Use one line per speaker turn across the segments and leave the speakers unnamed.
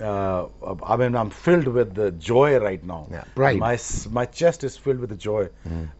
I'm filled with the joy right now.
Yeah, pride.
My chest is filled with the joy.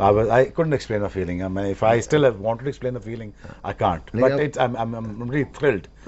I couldn't explain the feeling. If I still have wanted to explain the feeling, I can't. But I'm really thrilled.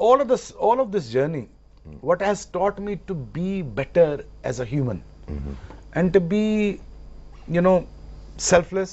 all of this journey, what has taught me to be better as a human, and to be, you know, selfless.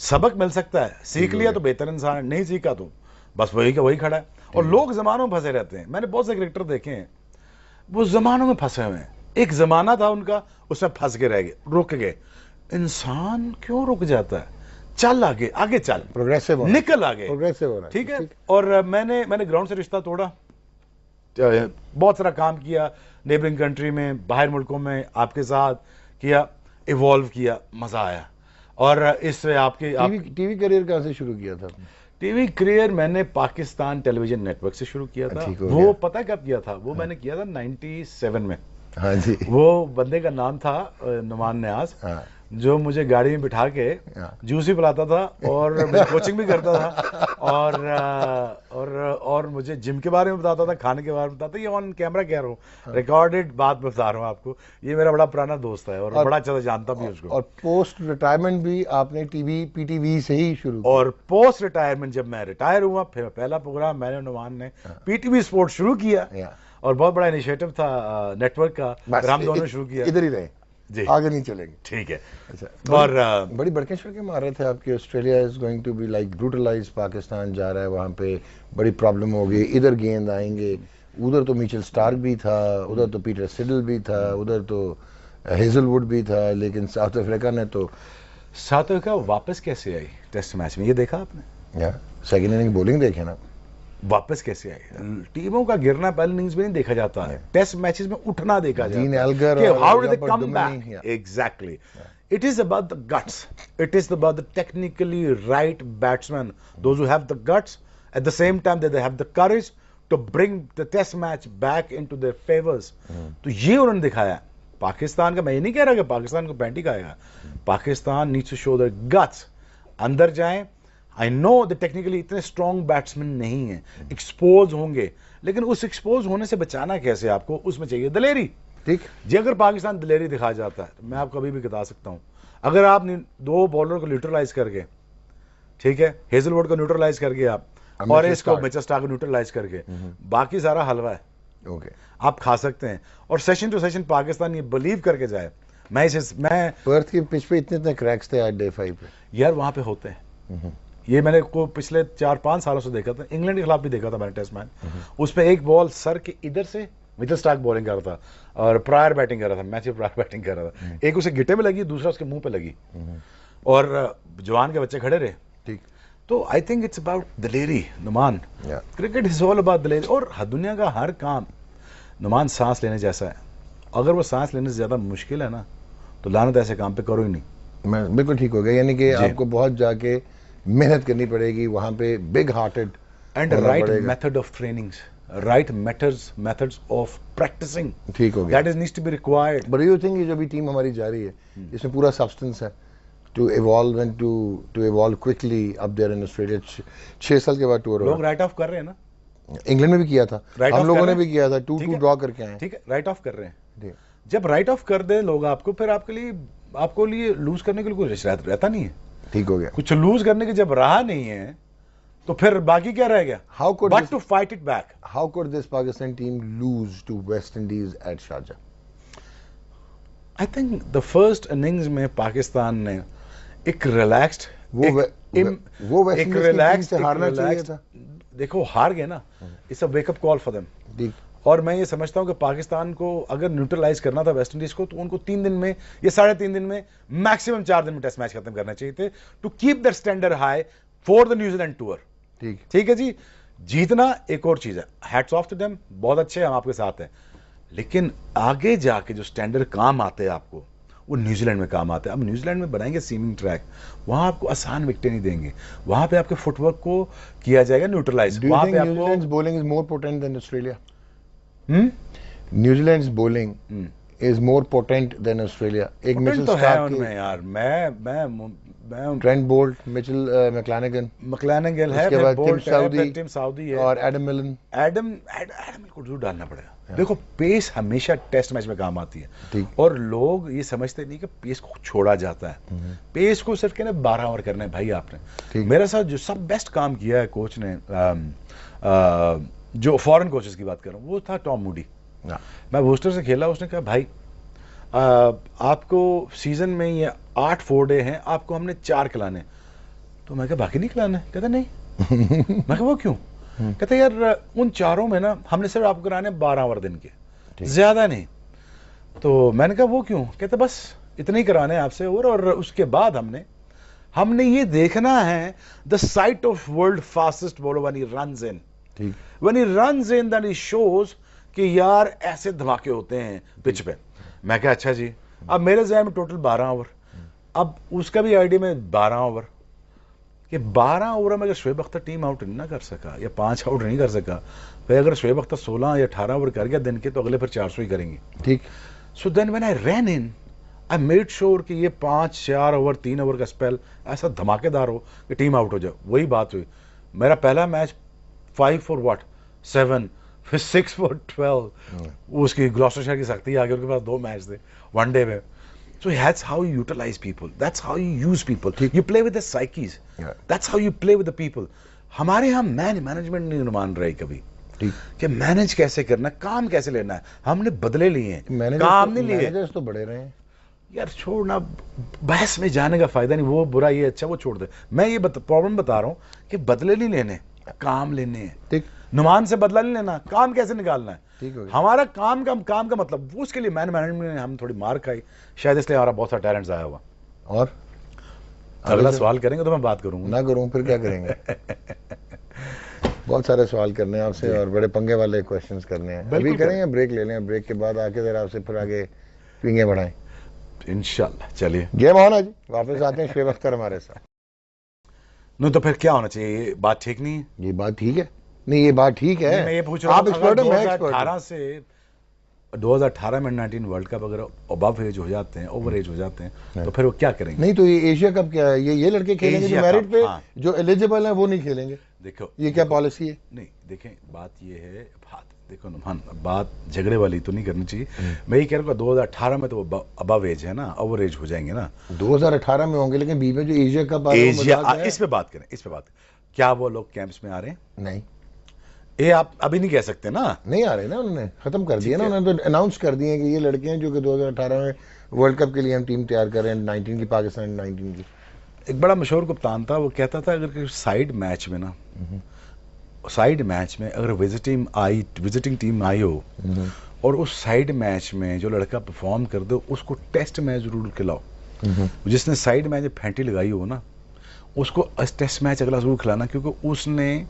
سبق مل سکتا ہے, سیکھ لیا تو بہتر انسان ہے, نہیں سیکھا تو بس وہی کا وہی کھڑا ہے. اور لوگ زمانوں میں پھنسے رہتے ہیں. میں نے بہت سے کرکٹر دیکھے ہیں وہ زمانوں میں پھنسے ہوئے ہیں. ایک زمانہ تھا ان کا, اس میں پھنس کے رہ گئے, رک گئے. انسان کیوں رک جاتا ہے؟ چل آگے, آگے چل,
پروگریسو
نکل آگے, ٹھیک ہے. اور میں نے گراؤنڈ سے رشتہ توڑا, بہت سارا کام کیا نیبرنگ کنٹری میں, باہر ملکوں میں آپ کے ساتھ کیا, ایوالو کیا, مزہ آیا. اور اس سے آپ کے
ٹی وی کریئر کہاں سے شروع کیا تھا؟
ٹی وی کریئر میں نے پاکستان ٹیلی ویژن نیٹ ورک سے شروع کیا تھا. وہ پتہ کب کیا تھا؟ وہ میں نے کیا تھا 97 میں.
ہاں جی.
وہ بندے کا نام تھا نعمان نیاز, جو مجھے گاڑی میں بٹھا کے جوس بھی پلاتا تھا اور کوچنگ بھی کرتا تھا, اور مجھے جم کے بارے میں بتاتا تھا, کھانے کے بارے میں بتاتا. یہ آن کیمرہ کہہ رہا ہوں, ریکارڈڈ بات بتا رہا ہوں آپ کو. یہ میرا بڑا پرانا دوست ہے اور بڑا اچھا جانتا بھی اس کو.
اور پوسٹ ریٹائرمنٹ بھی آپ نے T V P T V سے ہی شروع کیا؟
اور پوسٹ ریٹائرمنٹ جب میں ریٹائر ہوا, پھر پہلا پروگرام میں نے نعمان نے پی ٹی وی اسپورٹ شروع کیا, اور بہت بڑا انیشیٹو تھا نیٹ ورک کا, ہم دونوں شروع کیا.
ادھر ہی رہے جی, آگے نہیں چلیں گے,
ٹھیک ہے.
اور بڑی بڑکیں چھڑکیں مار رہے تھے آپ کے, Australia is going to be like brutalise, Pakistan جا رہا ہے وہاں پہ, بڑی پرابلم ہوگی, ادھر گیند آئیں گے, ادھر تو میچل سٹارک بھی تھا, ادھر تو پیٹر سیڈل بھی تھا, ادھر تو ہیزل ووڈ بھی تھا, لیکن ساؤتھ افریقہ نے تو
ساؤتھ افریقہ واپس کیسے آئی ٹیسٹ میچ میں؟ یہ دیکھا آپ نے؟
سیکنڈ اننگ بولنگ دیکھے نا,
واپس کیسے آئی؟ ٹیموں کا گرنا پہلے اننگز میں نہیں دیکھا جاتا ہے, ٹیسٹ میچز میں اٹھنا دیکھا جاتا ہے کہ how do they come back. Exactly, it is about the guts, it is about the technically right batsmen, those who have the guts, at the same time that they have the courage to bring the test match back into their favors. تو یہ انہوں نے دکھایا. پاکستان کا, میں یہ نہیں کہہ رہا کہ پاکستان کو پینٹ ہی کھائے گا, Pakistan needs to show their guts. اندر جائیں, I know that technically اتنے اسٹرانگ بیٹسمین نہیں ہیں, ایکسپوز ہوں گے, لیکن اس ایکسپوز ہونے سے بچانا کیسے آپ کو؟ اس میں چاہیے دلیری.
ٹھیک
جی, اگر پاکستان دلیری دکھا جاتا ہے تو میں آپ کو ابھی بھی بتا سکتا ہوں, اگر آپ دو بالر کو نیوٹرلائز کر کے, ٹھیک ہے, ہیزل ووڈ کو نیوٹرلائز کر کے آپ, اور اس کو میچل سٹارک کو نیوٹرلائز کر کے, باقی سارا حلوہ ہے, آپ کھا سکتے ہیں. اور سیشن ٹو سیشن پاکستان یہ بلیو کر کے جائے, میں
پرتھ کی پچ پہ اتنے کریکس تھے آج ڈے 5 پہ,
یار وہاں پہ ہوتے ہیں. یہ میں نے کو پچھلے 4-5 سالوں سے دیکھا تھا, انگلینڈ کے خلاف بھی دیکھا تھا میں نے ٹیسٹ میچ. اس پہ ایک بال سر کے ادھر سے میچل سٹارک بولنگ کر رہا تھا اور پرائر بیٹنگ کر رہا تھا, میچ پرائر بیٹنگ کر رہا تھا. ایک اسے گٹے میں لگی, دوسرا اس کے منہ پہ لگی, اور جوان کے بچے کھڑے رہے.
ٹھیک,
تو آئی تھنک اٹس اباؤٹ دلیری. Nauman, cricket is all about دلیری. اور دنیا کا ہر کام نعمان سانس لینے جیسا ہے. اگر وہ سانس لینے سے زیادہ مشکل ہے نا, تو لعنت ایسے کام پہ کرو ہی نہیں.
میں بالکل ٹھیک ہو گیا, یعنی کہ آپ کو بہت جا کے محنت کرنی پڑے گی وہاں پہ, big hearted,
and right method of trainings, right methods of practising.
ٹھیک ہو گیا,
that is needs to be required.
But you think یہ جو بھی ٹیم ہماری جا رہی ہے اس میں پورا سبسٹنس ہے to evolve and to evolve quickly up there in Australia? 6 سال کے بعد ٹور
لوگ رائٹ آف کر رہے ہیں نا,
انگلینڈ میں بھی کیا تھا, ہم لوگوں نے بھی کیا تھا, 2-2 ڈرا کر کے آئے.
ٹھیک ہے, رائٹ آف کر رہے ہیں. جب رائٹ آف کر دیں لوگ آپ کو, پھر آپ کو لیے لوز کرنے کے لیے کوئی رہتا نہیں ہے.
ٹھیک ہو گیا,
کچھ لوز کرنے کی جب راہ نہیں ہے تو پھر باقی کیا رہ گیا؟
How could
but to fight it back.
How could this Pakistan team lose to West Indies at Sharjah?
I think the first innings میں پاکستان نے ایک ریلیکسڈ,
وہ ویسٹ انڈیز سے ہارنا چاہیے تھا.
دیکھو ہار گئے نا, it's a wake up call for them. اور میں یہ سمجھتا ہوں کہ پاکستان کو اگر نیوٹرلائز کرنا تھا ویسٹ انڈیز کو, تو ان کو 3 دن میں یا 3.5 دن میں, میکسیمم 4 دن میں ٹیسٹ میچ ختم کرنا چاہیے تھے, to keep that standard high for the New Zealand tour. ٹھیک ہے جی, جیتنا ایک اور چیز ہے, ہیٹس آف ٹو دیم, بہت اچھے, ہم آپ کے ساتھ ہیں, لیکن آگے جا کے جو اسٹینڈرڈ کام آتے ہیں آپ کو, وہ نیوزی لینڈ میں کام آتے ہیں. اب نیوزی لینڈ میں بنائیں گے سیمنگ ٹریک, وہاں آپ کو آسان وکٹیں نہیں دیں گے, وہاں پہ آپ کے فٹ ورک کو کیا جائے گا نیوٹرلائز. وہاں پہ آپ کو
bowling is more potent than Australia. New Zealand's bowling is more potent than Australia. ایک میچل
سٹارک ان میں یار, میں
ٹرینٹ بولٹ, میچل میکلینگل
ہے,
اس کے بعد
ٹیم سعودی ہے,
اور ایڈم ملن.
ایڈم کو ضرور ڈالنا پڑے گا. دیکھو پیس ہمیشہ ٹیسٹ میچ میں کام آتی ہے, اور لوگ یہ سمجھتے نہیں کہ پیس کو چھوڑا جاتا ہے. پیس کو صرف کہنا 12 اوور کرنا ہے بھائی آپ نے. میرے ساتھ جو سب بیسٹ کام کیا ہے کوچ نے, جو فورن کوچز کی بات کر رہا ہوں, وہ تھا ٹام موڈی. میں ووسٹر سے کھیلا, اس نے کہا بھائی آپ کو سیزن میں یہ 8 4 ڈے ہیں, آپ کو ہم نے 4 کھلانے. تو میں کہا باقی نہیں کھلانا ہے؟ کہتا نہیں. میں کہا وہ کیوں؟ کہتے یار ان 4 میں نا ہم نے صرف آپ کو کرانے 12 اوور دن کے, زیادہ نہیں. تو میں نے کہا وہ کیوں؟ کہتے بس اتنے ہی کرانے آپ سے اوور, اور اس کے بعد ہم نے یہ دیکھنا ہے the sight of world fastest bowler when he runs in. when he runs in then he shows کہ یار ایسے دھماکے ہوتے ہیں پچ پہ. میں کہا اچھا جی. اب میرے ذہن میں ٹوٹل 12 اوور, اب اس کا بھی آئیڈیا میں 12 اوور کہ 12 اوور میں اگر شعیب اختر ٹیم آؤٹ نہیں کر سکا یا 5 آؤٹ نہیں کر سکا, پھر اگر شعیب اختر 16 یا 18 اوور کر گیا دن کے, تو اگلے پھر 400 ہی کریں گے. ٹھیک. So then when I ran in I made sure کہ یہ 5 4 اوور 3 اوور کا اسپیل ایسا دھماکے دار ہو کہ ٹیم آؤٹ ہو جائے. وہی بات ہوئی. میرا پہلا میچ 5 for 7, پھر 6 for 12. اس کی گلوسٹر شہر کی سختی آگے, ان کے پاس 2 میچ تھے ون ڈے میں. So that's how you utilize people. That's how you use people. You play with the psyches. That's how you play with the people. ہمارے یہاں مینجمنٹ نہیں مان رہی کبھی کہ مینج کیسے کرنا, کام کیسے لینا ہے. ہم نے بدلے لیے ہیں, کام نہیں لیے.
مینیجرز تو بڑے رہے ہیں
یار. چھوڑنا, بحث میں جانے کا فائدہ نہیں. وہ برا یہ اچھا, وہ چھوڑ دے. میں یہ پرابلم بتا رہا ہوں کہ بدلے نہیں لینے, کام لینے ہیں. ٹھیک. نعمان سے بدلہ نہیں لینا, کام کیسے نکالنا ہے. ہمارا کام کا مطلب, اس کے لیے مینجمنٹ نے ہم تھوڑی مار کھائی شاید, اس لیے ہمارا بہت سارا ٹیلنٹ ضائع ہوا.
اور
اگلا سوال کریں گے تو میں بات کروں گا.
نہ کروں پھر کیا کریں گے؟ بہت سارے سوال کرنے ہیں آپ سے, اور بڑے پنگے والے کویسچنز کرنے ہیں. ابھی کریں گے بریک لے لیں, بریک کے بعد آ کے ذرا آپ سے پھر آگے پینگے بڑھائیں
انشاءاللہ. چلیے
گیم آن ہے جی, واپس آتے ہیں شعیب اختر ہمارے ساتھ.
نہیں تو پھر کیا ہونا چاہیے؟ یہ بات ٹھیک نہیں ہے.
یہ بات ٹھیک ہے نہیں, یہ بات ٹھیک ہے.
میں یہ پوچھ رہا ہوں, آپ 2018 سے 2018 میں 19 ورلڈ کپ اگر ابو ایج ہو جاتے ہیں, اوور ایج ہو جاتے ہیں, تو پھر وہ کیا کریں گے؟
نہیں تو یہ ایشیا کپ کیا ہے؟ یہ لڑکے کھیلیں گے جو میرٹ پہ, جو ایلیجیبل ہیں وہ نہیں کھیلیں گے. دیکھو یہ کیا پالیسی ہے.
نہیں دیکھیں, بات یہ ہے, دیکھو نمان, بات جھگڑے والی تو نہیں کرنی چاہیے. میں یہ کہہ رہا ہوں 2018 میں تو ابو ایج ہے نا, اوور ایج ہو جائیں گے نا.
2018 میں ہوں گے, لیکن بیچ میں جو ایشیا کپ
اس پہ بات کریں, اس پہ بات. کیا وہ لوگ کیمپس میں آ رہے ہیں؟
نہیں.
یہ آپ ابھی نہیں کہہ سکتے نا.
نہیں آ رہے نا, انہوں نے ختم کر دیا نا. انہوں نے تو اناؤنس کر دیے کہ یہ لڑکے ہیں جو کہ 2018 میں ورلڈ کپ کے لیے ہم ٹیم تیار کر رہے ہیں, 19 کی, پاکستان 19 کی.
ایک بڑا مشہور کپتان تھا, وہ کہتا تھا اگر سائیڈ میچ میں نا, سائیڈ میچ میں اگر وزٹنگ ٹیم آئی ہو, اور اس سائیڈ میچ میں جو لڑکا پرفارم کر دو, اس کو ٹیسٹ میچ ضرور کھلاؤ. جس نے سائیڈ میچ میں پھینٹی لگائی ہو نا, اس کو ٹیسٹ میچ اگلا ضرور کھلانا, کیونکہ اس نے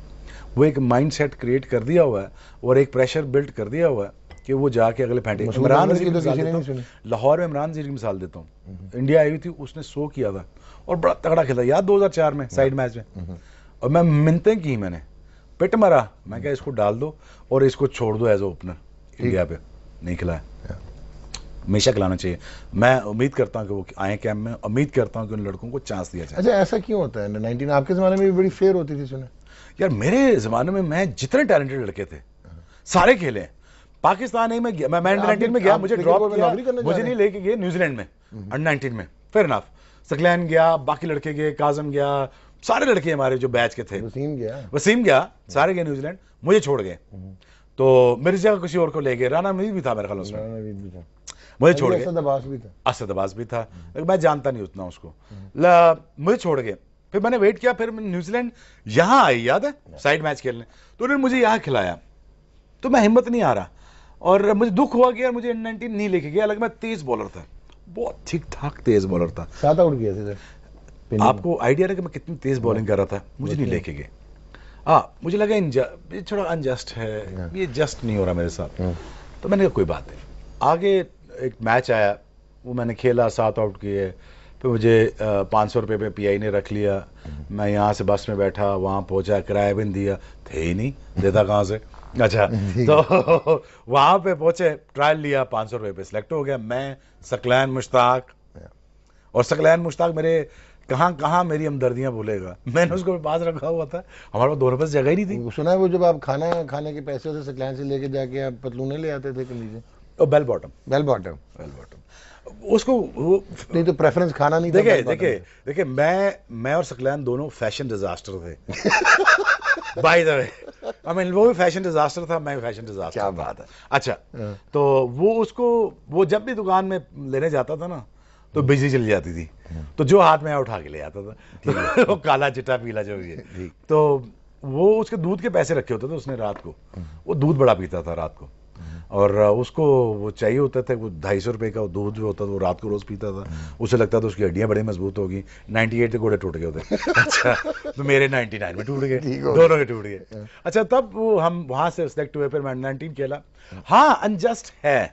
وہ ایک مائنڈ سیٹ کریٹ کر دیا ہوا ہے, اور ایک پریشر بلڈ کر دیا ہوا ہے کہ وہ جا کے اگلے پھینٹے. عمران نذیر کی مثال دیتا ہوں, لاہور میں عمران نذیر کی مثال دیتا ہوں. انڈیا آئی ہوئی تھی, اس نے 100 کیا تھا اور بڑا تگڑا کھیلا, یاد 2004 میں سائیڈ میچ میں. اور میں منتیں کی, میں نے پٹ مرا, میں کہا اس کو ڈال دو اور اس کو چھوڑ دو ایز اے اوپنر. انڈیا پہ نہیں کھلایا, ہمیشہ کھلانا چاہیے. میں امید کرتا ہوں کہ وہ آئیں کیمپ میں, امید کرتا ہوں کہ ان لڑکوں کو چانس دیا جائے.
اچھا ایسا کیوں ہوتا ہے؟ 19 آپ کے زمانے میں بھی بڑی فیئر ہوتی تھی. سنیں
یار, میرے زمانے میں جتنے ٹیلنٹڈ لڑکے تھے سارے کھیلے ہیں. پاکستان میں گیا, میں 19 میں گیا, مجھے ڈراپ کیا, مجھے نہیں لے کے گئے نیوزی لینڈ میں انڈر 19 میں. فیر انف, سکلین گیا, باقی لڑکے گئے, کاظم گیا, سارے لڑکے ہمارے جو بیچ کے تھے, وسیم گیا, سارے گئے نیوزی لینڈ, مجھے چھوڑ گئے. تو میری جگہ کسی اور کو لے گئے. رانا مجید بھی تھا میرے خیال میں, مجھے چھوڑ گئے. اسد عباس بھی تھا, میں جانتا نہیں اتنا اس کو. مجھے چھوڑ گئے. پھر میں نے ویٹ کیا, پھر نیوزی لینڈ یہاں آئی, یاد ہے, سائیڈ میچ کھیلنے, تو انہوں نے مجھے یہاں کھلایا. تو میں ہمت نہیں آ رہا, اور مجھے دکھ ہوا کہ مجھے 19 نہیں لے کے گیا. الگ میں تیز بالر تھا, بہت ٹھیک ٹھاک تیز بالر تھا.
7 آؤٹ کیا تھا.
آپ کو آئیڈیا ہے کہ میں کتنی تیز بالنگ کر رہا تھا, مجھے نہیں لے کے گئے. مجھے لگا یہ تھوڑا انجسٹ ہے, یہ جسٹ نہیں ہو رہا میرے ساتھ. تو میں نے کہا کوئی بات نہیں. آگے ایک میچ آیا, وہ میں نے کھیلا, 7 آؤٹ کیے. پھر مجھے 500 روپے پہ پی آئی نے رکھ لیا. میں یہاں سے بس میں بیٹھا, وہاں پہنچا, کرایہ بھی دیا, تھے ہی نہیں, دیتا کہاں سے. اچھا, تو وہاں پہ پہنچے, ٹرائل لیا, 500 روپے پہ سلیکٹ ہو گیا. میں, سکلین مشتاق, اور سکلین مشتاق میرے کہاں میری ہمدردیاں بھولے گا. میں نے اس کو پاس رکھا ہوا تھا, ہمارے پاس 2 روپے سے جگہ ہی نہیں تھی.
سنا ہے وہ جب آپ کھانا کھانے کے پیسے سے سکلین سے لے کے جا کے آپ پتلونے لے آتے تھے کمیزیں,
بیل باٹم. اس کو
نہیں تو پریفرنس کھانا نہیں.
دیکھیں میں اور سکلین دونوں فیشن ڈیزاسٹر تھے by the way. I mean, وہ بھی فیشن ڈیزاسٹر تھا, میں بھی فیشن ڈیزاسٹر.
کیا بات
ہے. اچھا تو وہ جب بھی دکان میں لینے جاتا تھا نا تو بجلی چلی جاتی تھی, تو جو ہاتھ میں اٹھا کے لے آتا تھا, وہ کالا چٹا پیلا جو بھی ہے. تو وہ اس کے دودھ کے پیسے رکھے ہوتے تھے اس نے رات کو, وہ دودھ بڑا پیتا تھا رات کو, اور اس کو وہ چاہیے ہوتا تھا, وہ 250 روپے کا دودھ جو ہوتا تھا وہ رات کو روز پیتا تھا. اسے لگتا تھا اس کی ہڈیاں بڑی مضبوط ہوگی. 98 کے گھوڑے ٹوٹ گئے ہوتے. اچھا تو میرے 99 میں ٹوٹ گئے, دونوں کے ٹوٹ گئے. اچھا تب وہ ہم وہاں سے سلیکٹ ہوئے, پھر میں 19 کھیلا. ہاں انجسٹ ہے,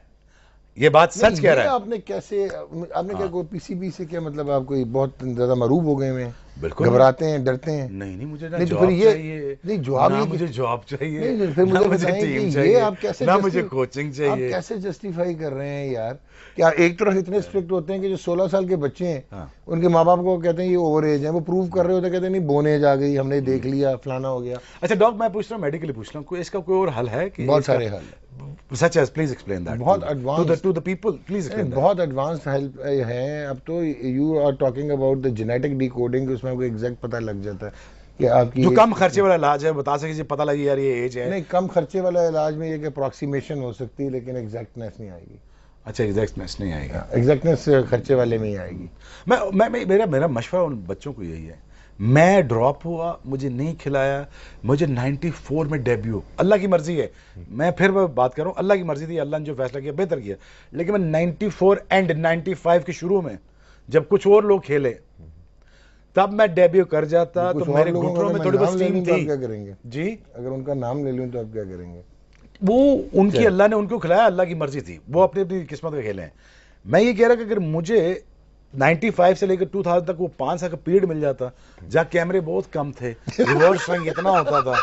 یہ بات سچ کہہ رہا ہے.
آپ نے کیسے, آپ نے کیا کوئی پی سی بی سے کیا مطلب آپ کوئی بہت زیادہ مروب ہو گئے ہیں,
بالکل
گھبراتے ہیں, ڈرتے ہیں؟
نہیں مجھے نہ
نہیں تو
جاب
پھر یہ
چاہیے,
نہیں جواب,
نہ مجھے جاب چاہیے,
نہیں پھر
نہ
مجھے
مجھے
بتائیں
ٹیم
کہ
چاہیے,
یہ آپ کیسے
نہ مجھے کوچنگ چاہیے.
آپ کیسے جسٹیفائی کر رہے ہیں یار؟ کیا ایک طرف اتنے اسٹرکٹ ہوتے ہیں کہ جو 16 سال کے بچے ہیں ان کے ماں باپ کو کہتے ہیں یہ اوور ایج ہے, وہ پروو کر رہے ہوتے ہیں, کہتے ہیں نہیں بون ایج آ گئی, ہم نے دیکھ لیا, فلانا ہو گیا.
اچھا ڈاک میں پوچھ رہا ہوں, میڈیکلی پوچھ رہا ہوں, کوئی اس کا کوئی اور حل ہے کہ
بہت سارے حل
سچ ہے, پلیز ایکسپلین دیٹ
بہت advance
to the people, please explain.
بہت ایڈوانس ہیلپ ہے اب تو. You are talking about the genetic decoding, اس میں کوئی ایگزیکٹ پتہ لگ جاتا ہے کہ آپ کی
جو کم خرچے والا علاج ہے بتا سکے, پتہ لگے یار یہ ایج ہے.
نہیں کم خرچے والا علاج میں یہ کہ اپروکسیمیشن ہو سکتی ہے لیکن ایگزیکٹنیس نہیں آئے گی.
اچھا ایگزیکٹنیس نہیں آئے گا,
ایگزیکٹنیس خرچے والے میں ہی آئے گی.
میرا مشورہ ان بچوں کو یہی ہے. میں ڈراپ ہوا, مجھے نہیں کھلایا, مجھے 94 میں ڈیبیو, اللہ کی مرضی ہے, میں پھر بات کر رہا ہوں, اللہ کی مرضی تھی, اللہ نے جو فیصلہ کیا بہتر کیا, لیکن میں 94 اینڈ 95 کے شروع میں جب کچھ اور لوگ کھیلے تب میں ڈیبیو کر جاتا, تو میرے گھٹنوں میں تھوڑی بہت اسٹیم تھی.
کیا کریں گے
جی,
اگر ان کا نام لے لوں تو آپ کیا کریں گے؟
وہ ان کی اللہ نے ان کو کھلایا, اللہ کی مرضی تھی, وہ اپنی اپنی قسمت کے کھیلے ہیں. میں یہ کہہ رہا کہ اگر مجھے 95 سے لے کر 2000 تک وہ 5 سال کا پیریڈ مل جاتا جہاں کیمرے بہت کم تھے, ریورس سوئنگ اتنا ہوتا تھا,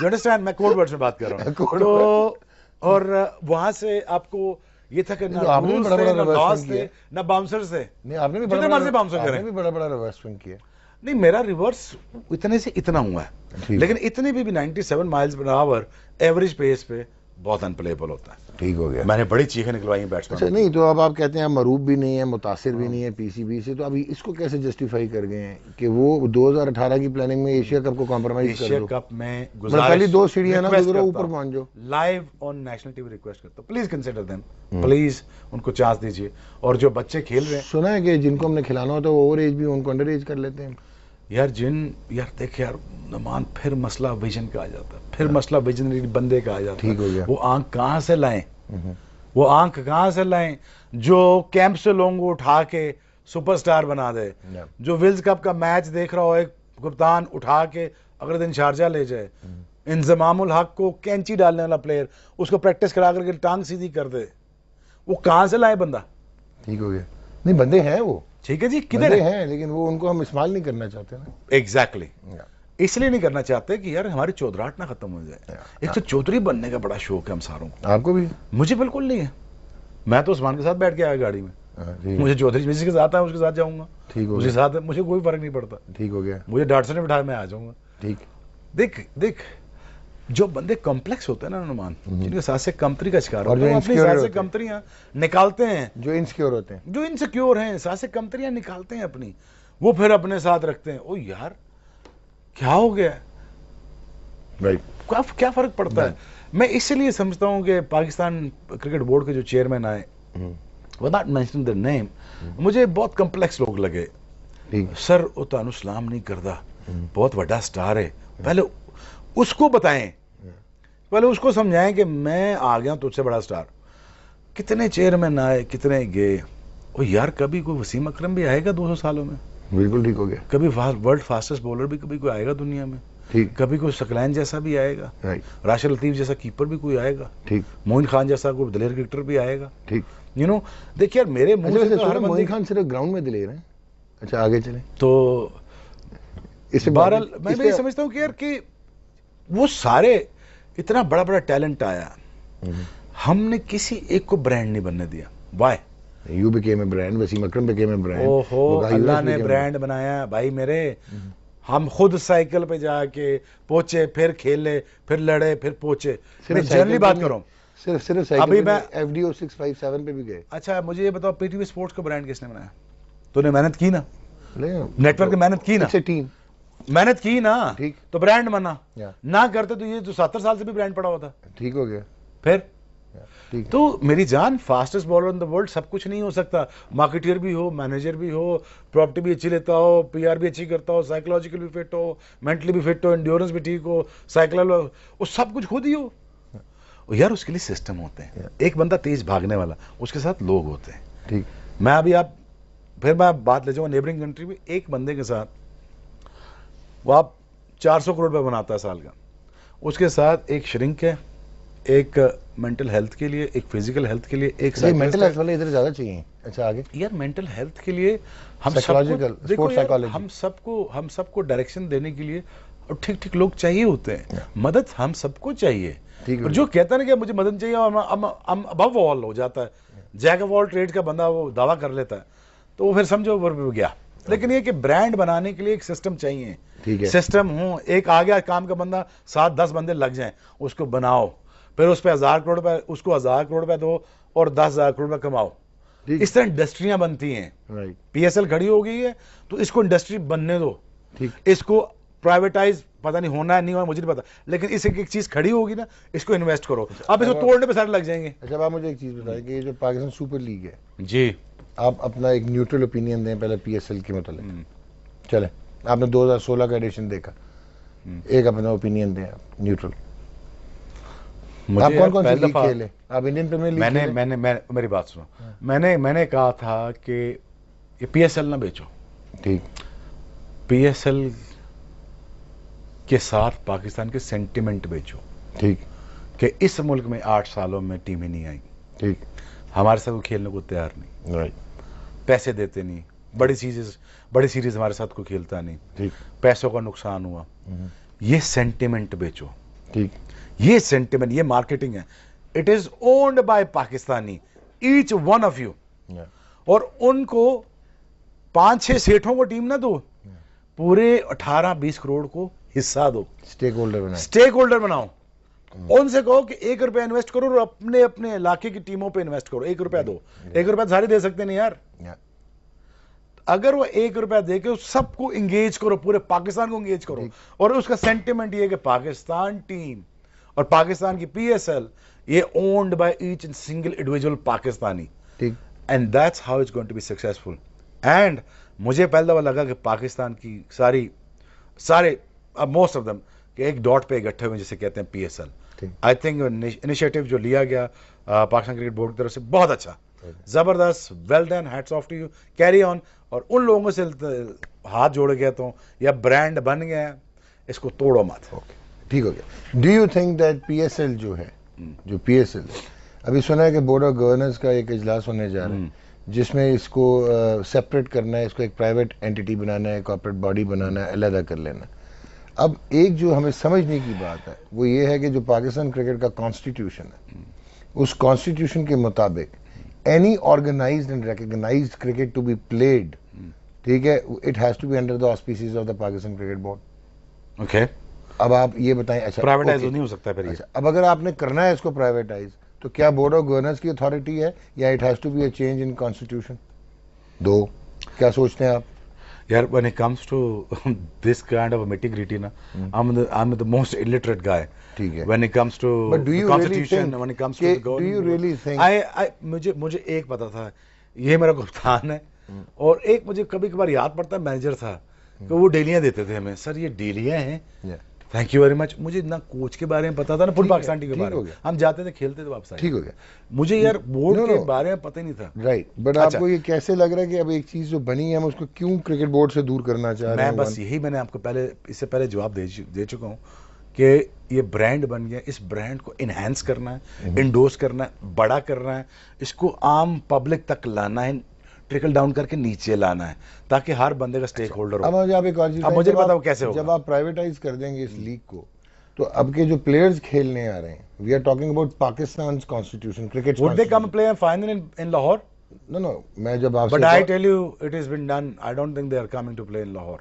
یو انڈرسٹینڈ, میں کوڈ ورڈز میں بات کر رہا ہوں, تو اور وہاں سے آپ کو یہ تھا کہ نہ رولز تھے, نہ لاز تھے, نہ باؤنسرز تھے.
نہیں آپ نے بھی
جتنے مرضی باؤنسر کریں,
بڑا بڑا ریورس سوئنگ کیا.
نہیں میرا ریورس اتنے سے اتنا ہوا ہے, لیکن اتنے بھی 97 مائلز پر آور ایوریج پیس پہ بہت انپلیبل ہوتا ہے.
ٹھیک ہو گیا,
میں نے بڑی چیخیں نکلوائی ہیں بیٹسمین.
اچھا نہیں تو اب آپ کہتے ہیں مروب بھی نہیں ہے, متاثر بھی نہیں ہے پی سی بی سے, تو ابھی اس کو کیسے جسٹیفائی کر گئے ہیں کہ وہ 2018 کی پلاننگ میں ایشیا کپ کو کمپرومائز کر دو؟
ایشیا کپ میں
پہلی 2 سیڑھیاں نا گزرو, اوپر پہنچ جاؤ.
Live on national T V request کرتا ہوں, پلیز کنسیڈر دیم, پلیز ان کو چانس دیجیے. اور جو بچے کھیل رہے ہیں,
سنا ہے کہ جن کو ہم نے کھلانا ہوتا ہے وہ اوور ایج بھی ان کو انڈر ایج کر لیتے ہیں.
یار دیکھ یار نمان, پھر مسئلہ ویژن کا آ جاتا ہے, پھر مسئلہ ویژنری بندے کا آ جاتا ہے.
ٹھیک ہو گیا.
وہ آنکھ کہاں سے لائیں, وہ آنکھ کہاں سے لائیں جو کیمپ سے لوگوں کو اٹھا کے سپر سٹار بنا دے, جو ورلڈ کپ کا میچ دیکھ رہا ہو ایک کپتان اٹھا کے اگلے دن شارجہ لے جائے, انضمام الحق کو کینچی ڈالنے والا پلیئر اس کو پریکٹس کرا کر کے ٹانگ سیدھی کر دے, وہ کہاں سے لائے بندہ؟
ٹھیک ہو گیا. نہیں بندے ہیں وہ,
ٹھیک ہے جی, کدھر
ہیں, لیکن وہ ان کو ہم استعمال نہیں کرنا چاہتے نا.
ایگزیکٹلی, اس لیے نہیں کرنا چاہتے کہ یار ہماری چودراہٹ نہ ختم ہو جائے. ایک تو چودھری بننے کا بڑا شوق ہے ہم ساروں کو.
آپ کو بھی؟
مجھے بالکل نہیں ہے, میں تو عثمان کے ساتھ بیٹھ کے آیا گاڑی میں, مجھے چودھری جس کے ساتھ ہے اس کے ساتھ جاؤں گا, اس کے ساتھ مجھے کوئی فرق نہیں پڑتا.
ٹھیک ہو گیا.
مجھے ڈاکٹر نے بٹھایا میں آ جاؤں گا.
ٹھیک.
دیکھ جو بندے کمپلیکس ہوتے ہیں نا نعمان, جن کے ساتھ سے کمتری کا شکار ہوتے ہیں, اپنی ساتھ سے کمتریاں نکالتے ہیں,
جو انسیکیور ہوتے ہیں,
جو انسیکیور ہیں, ساتھ سے کمتریاں نکالتے ہیں اپنی, وہ پھر اپنے ساتھ رکھتے ہیں. او یار کیا ہو گیا, کیا فرق پڑتا ہے؟ میں اس لیے سمجھتا ہوں کہ پاکستان کرکٹ بورڈ کے جو چیئرمین آئے, وداؤٹ مینشننگ دیئر نیم, مجھے بہت کمپلیکس لوگ لگے. سر او تانوں سلام نہیں کردا, بہت بڑا سٹار ہے, پہلے اس کو بتائیں, پہلے اس کو سمجھائیں کہ میں آ گیا تجھ سے بڑا سٹار. کتنے چیئرمین آئے, کتنے گئے. او یار کبھی کوئی وسیم اکرم بھی آئے گا 200 سالوں میں,
بالکل ٹھیک ہو گیا.
کبھی ورلڈ فاسٹسٹ بولر بھی کبھی کوئی آئے گا دنیا میں, کبھی کوئی سکلین جیسا بھی آئے گا, راشد لطیف جیسا کیپر بھی کوئی آئے گا, موین خان جیسا کوئی دلیر کرکٹر بھی آئے گا. یو نو دیکھ یار میرے منہ سے
موین خان صرف گراؤنڈ میں دلیر ہیں. اچھا آگے چلیں.
تو بہرحال میں یہ سمجھتا ہوں کہ یار کہ وہ سارے اتنا بڑا بڑا ٹیلنٹ آیا, ہم نے کسی ایک کو برانڈ نہیں بننے دیا. Why?
You became a brand, Wasim Akram became a brand.
اوہو اللہ نے برانڈ بنایا بھائی میرے. ہم خود سائیکل پہ جا کے پہنچے, پھر کھیلے, پھر لڑے, پھر پہنچے. میں جنرلی بات کر رہا ہوں,
صرف ابھی میں ایف ڈی او 657 پہ بھی گئے.
اچھا مجھے یہ بتاؤ, پی ٹی وی اسپورٹس کا برانڈ کس نے بنایا؟ تو نے محنت کی نا, نیٹ ورک نے محنت کی نا. محنت کی نا
ٹھیک.
تو برانڈ بنا,
Yeah.
نہ کرتے تو یہ جو 70 سال سے بھی برانڈ پڑا ہوتا.
ٹھیک ہو گیا.
پھر
ٹھیک.
تو میری جان fastest bowler in the world سب کچھ نہیں ہو سکتا. مارکیٹر بھی ہو, مینیجر بھی ہو, پراپرٹی بھی اچھی لیتا ہو, پی آر بھی اچھی کرتا ہو, سائیکولوجیکل بھی فٹ ہو, مینٹلی بھی فٹ ہو, انڈیورنس بھی ٹھیک ہو, سائیکل وہ سب کچھ خود ہی ہو. یار اس کے لیے سسٹم ہوتے ہیں. ایک بندہ تیز بھاگنے والا, اس کے ساتھ لوگ ہوتے ہیں.
ٹھیک.
میں ابھی آپ پھر میں بات لے جاؤں گا نیبرنگ کنٹری میں, ایک بندے کے ساتھ وہ آپ 400 کروڑ روپے بناتا ہے سال کا, اس کے ساتھ ایک شرنک ہے, ایک مینٹل ہیلتھ کے لیے, ایک فزیکل ہیلتھ کے لیے, ایک
مینٹل ہیلتھ والے ادھر زیادہ چاہیے. اچھا آگے.
یار مینٹل ہیلتھ کے لیے ہم سب کو ڈائریکشن دینے کے لیے اور ٹھیک ٹھیک لوگ چاہیے ہوتے ہیں. مدد ہم سب کو چاہیے. اور جو کہتا ہے نا کہ مجھے مدد چاہیے ابو آل ہو جاتا ہے, جیک آف آل ٹریڈ کا بندہ وہ دعویٰ کر لیتا ہے, تو وہ پھر سمجھو اوپر گیا. لیکن یہ کہ برانڈ بنانے کے لیے ایک سسٹم چاہیے. سسٹم ہوں, ایک آ گیا کام کا بندہ, 7-10 بندے لگ جائیں, اس کو بناؤ, پھر اس پہ 1000 کروڑ روپے, اس کو 1000 کروڑ روپے دو اور 10,000 کروڑ روپے کماؤ. اس طرح انڈسٹریاں بنتی ہیں. پی ایس ایل کھڑی ہو گئی ہے تو اس کو انڈسٹری بننے دو. اس کو پرائیویٹائز پتہ نہیں ہونا ہے نہیں ہونا مجھے نہیں پتا, لیکن اس ایک چیز کھڑی ہوگی نا, اس کو انویسٹ کرو. آپ اس کو توڑنے پہ سارے لگ جائیں گے.
اچھا آپ مجھے ایک چیز بتائیں کہ یہ جو پاکستان سپر لیگ ہے,
جی
آپ اپنا ایک نیوٹرل اوپینین دیں پہلے پی ایس ایل کے متعلق. چلیں, آپ نے 2016 کا ایڈیشن دیکھا, ایک اپنا اوپینین دیں آپ نیوٹرل. آپ کون کون سی لیگ کھیلے؟ آپ انڈین پریمیئر لیگ.
میں نے میری بات سنو, میں نے کہا تھا کہ یہ پی ایس ایل نہ بیچو.
ٹھیک.
پی ایس ایل کے ساتھ پاکستان کے سینٹیمنٹ بیچو.
ٹھیک.
کہ اس ملک میں 8 سالوں میں ٹیمیں نہیں آئیں.
ٹھیک.
ہمارے ساتھ وہ کھیلنے کو تیار نہیں.
رائٹ.
پیسے دیتے نہیں, بڑی سیریز ہمارے ساتھ کوئی کھیلتا نہیں.
ٹھیک.
پیسوں کا نقصان ہوا. یہ سینٹیمنٹ بیچو.
ٹھیک.
یہ سینٹیمنٹ, یہ مارکیٹنگ ہے. It is owned by Pakistani, each one of you. اور ان کو 5-6 سیٹھوں کو ٹیم نہ دو, پورے 18-20 کروڑ کو حصہ دو. اسٹیک ہولڈر بناؤ. ان سے کہو کہ 1 روپیہ انویسٹ کرو اور اپنے علاقے کی ٹیموں پہ انویسٹ کرو. 1 روپیہ دو. 1 روپیہ سارے دے سکتے نہیں یار. اگر وہ 1 روپیہ دے کے سب کو انگیج کرو, پورے پاکستان کو انگیج کرو, اور اس کا سینٹیمنٹ یہ ہے کہ پاکستان ٹیم اور پاکستان کی پی ایس ایل یہ owned by each and single individual Pakistani. And that's how it's going to be successful. And مجھے پہلے دفعہ لگا کہ پاکستان کی سارے موسٹ آف دم کہ ایک ڈاٹ پہ اکٹھے ہوئے جسے کہتے ہیں پی S L. I think initiative جو لیا گیا پاکستان کرکٹ بورڈ کی طرف سے بہت اچھا, زبردست, well done, hats off to you, carry on. اور ان لوگوں سے ہاتھ جوڑ گیا تو یا برانڈ بن گیا, اس کو توڑو مت.
ٹھیک ہو گیا. Do you think that P S L جو ہے, جو پی ایس ایل ابھی سنا ہے کہ بورڈ آف گورننس کا ایک اجلاس ہونے جا رہا ہے جس میں اس کو سیپریٹ کرنا ہے, اس کو ایک پرائیویٹ اینٹی بنانا ہے, کارپوریٹ باڈی بنانا ہے, علیحدہ کر لینا ہے. اب ایک جو ہمیں سمجھنے کی بات ہے وہ یہ ہے کہ جو پاکستان کرکٹ کا کانسٹیٹیوشن ہے, اس کانسٹیٹیوشن کے مطابق any organised and recognised cricket to be played, ٹھیک ہے, it has to be under the auspices of the Pakistan cricket board.
Okay.
اب آپ یہ بتائیں. اچھا
پرائیویٹائز نہیں ہو سکتا پھر.
اب اگر آپ نے کرنا ہے اس کو پرائیویٹائز تو کیا بورڈ آف گورننس کی اتھارٹی ہے یا it has to be a change in constitution? دو کیا سوچتے ہیں آپ؟
یار when it comes to this kind of nitty-gritty na, I'm the most illiterate guy.
ٹھیک ہے.
When it comes to the constitution, when it comes to the government.
Do you really think?
مجھے ایک پتا تھا, یہ میرا کپتان ہے, اور ایک مجھے کبھی کبھار یاد پڑتا ہے مینیجر تھا کہ وہ ڈیلیاں دیتے تھے ہمیں. سر یہ ڈیلیاں ہیں, تھینک یو ویری مچ. مجھے نہ کوچ کے بارے میں پتا تھا, نہ فل پاکستان ٹیم کے بارے میں. ہم جاتے تھے, کھیلتے تھے, واپس آئے.
ٹھیک ہو گیا.
مجھے یار بورڈ کے بارے میں پتہ ہی نہیں تھا.
رائٹ. بٹ آپ کو یہ کیسے لگ رہا ہے کہ اب ایک چیز جو بنی ہے ہم اس کو کیوں کرکٹ بورڈ سے دور کرنا چاہ رہے ہیں؟
میں بس یہی, میں نے آپ کو اس سے پہلے جواب دے چکا ہوں کہ یہ برانڈ بن گیا, اس برانڈ کو انہینس کرنا ہے, انڈورس کرنا ہے, بڑا کرنا ہے, اس کو عام پبلک تک لانا ہے, ٹرکل ڈاؤن کر کے نیچے لانا ہے تاکہ ہر بندے کا سٹیک ہولڈر ہو.
اب
مجھے پتا وہ کیسے ہوگا.
جب آپ پرائیویٹائز کر دیں گے اس لیگ کو تو اب کے جو پلیئرز کھیلنے آ رہے ہیں, we are talking about Pakistan's constitution, cricket.
Would they come and play a final in Lahore?
No, میں جب آپ سے,
but I tell you it has been done. I don't think they are coming to play in Lahore.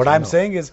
What I'm saying is,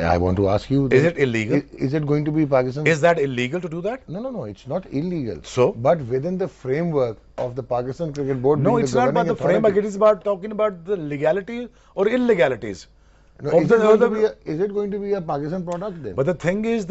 I want to ask you,
is it illegal?
Is it going to be Pakistan?
Is that illegal to do that?
No, it's not illegal.
So,
but within the framework of the Pakistan Cricket Board.
No, it's not about the framework. It is about talking about the legality or illegalities.
No, is it going to be a Pakistan product then?
But the thing is,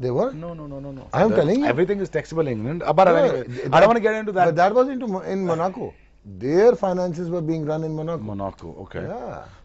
they were.
No.
I am telling you,
everything is taxable in England. But I don't want to get into that.
But that was in Monaco. Their finances were being run in Monaco.
Okay.
Yeah.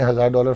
$1000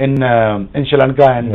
in Sri Lanka and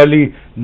early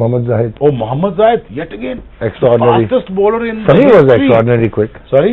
Mohammad Zahid.
Oh, Mohammad Zahid, yet again.
Extraordinary.
Fastest bowler in
Sami was extraordinarily quick.
Sorry?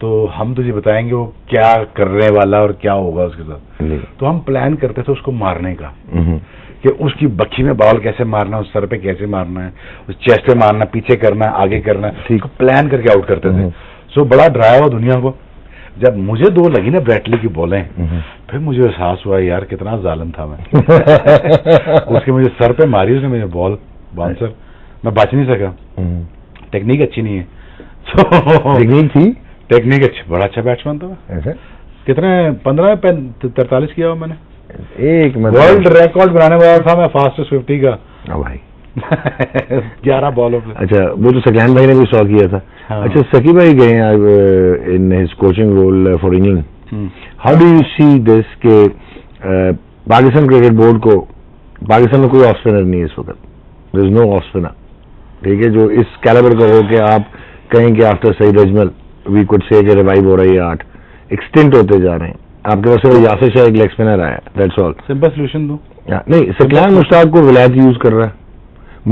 تو ہم تجھے بتائیں گے وہ کیا کرنے والا اور کیا ہوگا اس کے ساتھ. تو ہم پلان کرتے تھے اس کو مارنے کا کہ اس کی بکھی میں بال کیسے مارنا ہے, اس سر پہ کیسے مارنا ہے, اس چیسٹ پہ مارنا, پیچھے کرنا ہے, آگے کرنا ہے, پلان کر کے آؤٹ کرتے تھے. سو بڑا ڈرایا ہوا دنیا کو. جب مجھے 2 لگی نا بریٹلی کی بالیں, پھر مجھے احساس ہوا یار کتنا ظالم تھا میں. اس کے مجھے سر پہ ماری اس نے مجھے بال باؤنسر, میں بچ نہیں سکا. ٹیکنیک اچھی نہیں ہے. ٹیکنیک اچھی, بڑا اچھا بیٹسمین تھا میں. کتنے 15-43 کیا ہوا میں نے. ایک ورلڈ ریکارڈ بنانے والا تھا میں فاسٹسٹ 50 کا بھائی. 11 بالوں پہ.
اچھا وہ تو سکلین بھائی نے بھی 100 کیا تھا. اچھا سکی بھائی گئے in his coaching role for England. How do you see this کہ پاکستان کرکٹ بورڈ کو, پاکستان میں کوئی آف اسپنر نہیں ہے اس وقت, دیر از نو آف اسپنر, ٹھیک ہے, جو اس کیلیبر کا ہو کہ آپ کہیں کہ after Saeed Ajmal we could سے کہ ریوائو ہو رہی ہے, 8 ایکسٹینٹ ہوتے جا رہے ہیں. آپ کے پاس یاسر شاہ ایک لیگ اسپنر آیا, دیٹس آل.
سمپل سولوشن دو.
نہیں, سکلین مشتاق کو ولایت یوز کر رہا ہے,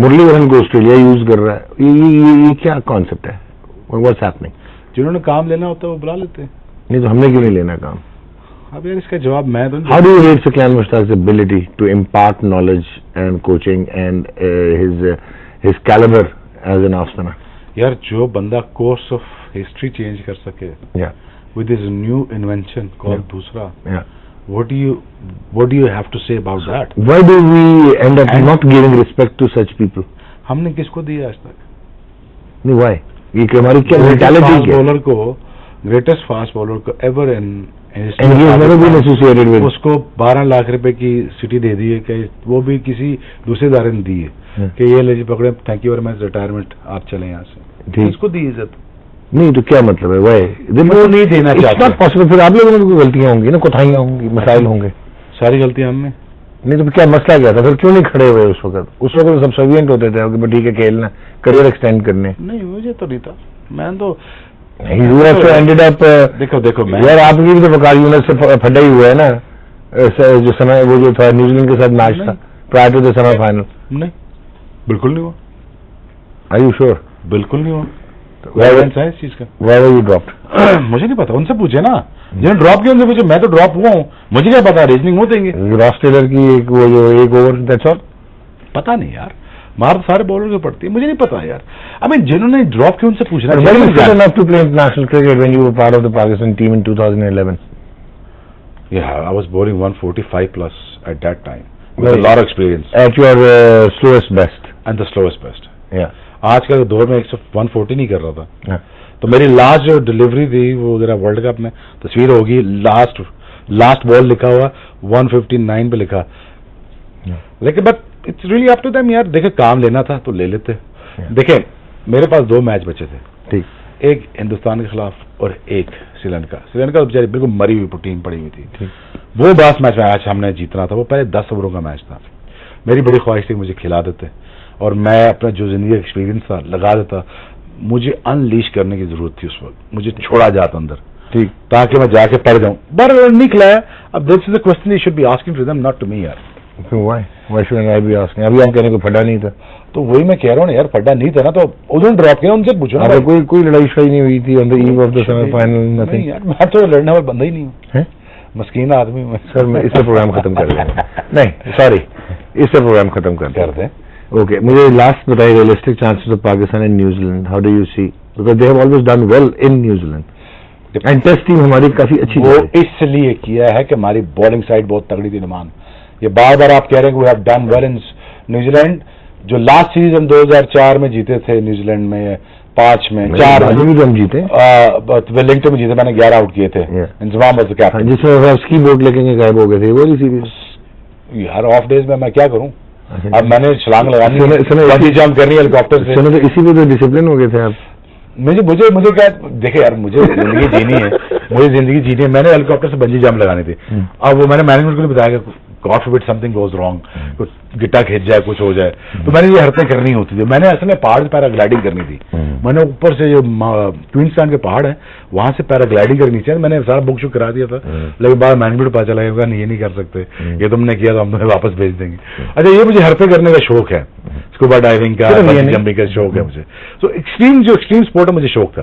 مرلی ورن کو آسٹریلیا یوز کر رہا ہے. یہ کیا کانسیپٹ ہے, واٹس ہیپننگ؟
جنہوں نے کام لینا ہوتا ہے وہ بلا لیتے ہیں.
نہیں تو ہم نے کیوں نہیں لینا کام؟
اب یار اس کا جواب میں تو.
How do you rate Saqlain Mushtaq's ability to impart knowledge and coaching and his caliber as an off spinner?
یار جو بندہ کورس آف ہسٹری چینج کر سکے with his new invention called دوسرا, what do you have to say about that?
Why do we end up not giving respect to such people?
ہم نے کس کو دیا آج تک؟
نہیں, why? یہ ہماری کیا mentality ہے؟
بولر کو, گریٹسٹ فاسٹ بولر کو ایور ان اس کو 12 لاکھ روپے کی سٹی دے دی ہے کہ وہ بھی کسی دوسرے ادارے نے دی ہے کہ یہ لے جی پکڑے, thank you very much, retirement, آپ چلیں یہاں سے. اس کو دی عزت
نہیں تو کیا مطلب ہے؟ وہ
نہیں دینا چاہتا.
پھر آپ لوگوں میں غلطیاں ہوں گی نا, کوتاہیاں ہوں گی, مسائل ہوں گے.
ساری غلطیاں ہم نے.
نہیں تو کیا مسئلہ کیا تھا پھر, کیوں نہیں کھڑے ہوئے اس وقت؟ اس وقت سب سبسیڈینٹ ہوتے تھے کہ ٹھیک ہے کھیلنا, کریئر ایکسٹینڈ کرنے.
نہیں مجھے تو نہیں تھا, میں تو
دیکھو یار آپ کی بھی تو وقار یونس سے پھڈا ہی ہوا ہے نا, جو سمے وہ جو تھا نیوزی لینڈ کے ساتھ میچ تھا prior to the semi final.
نہیں بالکل نہیں ہوا.
Are you sure?
بالکل نہیں ہوا. اس چیز کا مجھے نہیں پتا, ان سے پوچھے نا جنہوں ڈراپ کیا, ان سے پوچھے. میں تو ڈراپ ہوا ہوں, مجھے کیا پتا, ریزننگ وہ دیں گے.
راس ٹیلر کی وہ جو ایک اوور, دیٹس آل.
پتا نہیں یار, مار سارے بالر کو پڑتی ہے, مجھے نہیں پتا یار. آئی مین جنہوں نے ڈراپ کیا ان سے پوچھنا.
International cricket when you were part of the Pakistan team in 2011?
Yeah, I was bowling 145 plus at that time with a lot of experience.
At your slowest best.
And the slowest best.
Yeah.
آج کے دور میں 140 نہیں کر رہا تھا. تو میری لاسٹ جو ڈلیوری تھی وہ ذرا ورلڈ کپ میں تصویر ہوگی, لاسٹ بال لکھا ہوا 159 پہ لکھا. لیکن but it's really up to them یار. دیکھیں کام لینا تھا تو لے لیتے. دیکھیں میرے پاس 2 میچ بچے تھے, ایک ہندوستان کے خلاف اور ایک سری لنکا. سری لنکا بیچاری بالکل مری ہوئی ٹیم پڑی ہوئی تھی. وہ باس میچ میں آج ہم نے جیتنا تھا. وہ پہلے 10 اووروں کا میچ تھا. میری بڑی خواہش تھی مجھے کھلا دیتے اور میں اپنا جو زندگی کا ایکسپیرینس تھا لگا دیتا. مجھے انلیش کرنے کی ضرورت تھی اس وقت, مجھے چھوڑا جاتا اندر تاکہ میں جا کے پڑھ جاؤں. بٹ نہیں کھلایا. اب this is a question you should be asking to them, not to me یار.
Why shouldn't I be asking? ابھی آپ کہنے کو پھڈا نہیں تھا.
تو وہی میں کہہ رہا ہوں نا یار, پھڈا نہیں تھا نا تو انہوں نے ڈراپ کیا, ان سے پوچھو نا.
کوئی لڑائی شڑائی نہیں ہوئی تھی on the eve of the semi final?
نہیں یار, میں تو لڑنے والا بندہ ہی نہیں ہوں, مسکین آدمی.
سر میں اس سے پروگرام ختم کر دیں. نہیں سوری, اس سے پروگرام ختم کر دیں. اوکے, مجھے لاسٹ بتائیے, realistic chances of Pakistan and New Zealand, how do you see? Because they have always done well in New Zealand and test team ہماری کافی اچھی.
وہ اس لیے کیا ہے کہ ہماری بالنگ سائڈ بہت تگڑی تھی. نمان یہ بار بار آپ کہہ رہے ہیں کہ we have done well in New Zealand. جو لاسٹ سیریز ہم 2004 میں جیتے تھے نیوزی لینڈ میں, 5 میں 4
بھی ہم جیتے,
ویلنگٹن میں جیتے, میں نے 11 آؤٹ کیے تھے. انضمام واز دی کیپٹن,
جس میں اسکی بورڈ لے کے غائب ہو گئے تھے. وہی سیریز
یار آف ڈیز میں کیا کروں. اب میں نے چھلانگ لگانی, جمپ کرنی ہیلی کاپٹر سے.
اسی پہ تو ڈسپلن ہو گئے تھے آپ.
مجھے کیا, دیکھیں یار مجھے زندگی جینی ہے, مجھے زندگی جینی ہے. میں نے ہیلی کاپٹر سے بنجی جمپ لگانی تھی. اب وہ میں نے مینجمنٹ کو نہیں بتایا کہ God forbid something goes wrong, کچھ گٹا کھینچ جائے, کچھ ہو جائے. تو میں نے یہ حرکتیں کرنی ہوتی تھی. میں نے اصل میں پہاڑ سے پیرا گلائڈنگ کرنی تھی. میں نے اوپر سے جو کوئنسلینڈ کے پہاڑ ہیں وہاں سے پیرا گلائڈنگ کرنی چاہیے. میں نے سارا بک شک کرا دیا تھا, لیکن بعد مینجمنٹ پتا چلا گا نہیں یہ نہیں کر سکتے, یہ تم نے کیا تو ہم تمہیں واپس بھیج دیں گے. اچھا یہ مجھے حرکتیں کرنے کا شوق ہے, اسکوبا ڈائیونگ کا, جمپنگ کا شوق ہے مجھے. تو جو ایکسٹریم اسپورٹ ہے مجھے شوق تھا.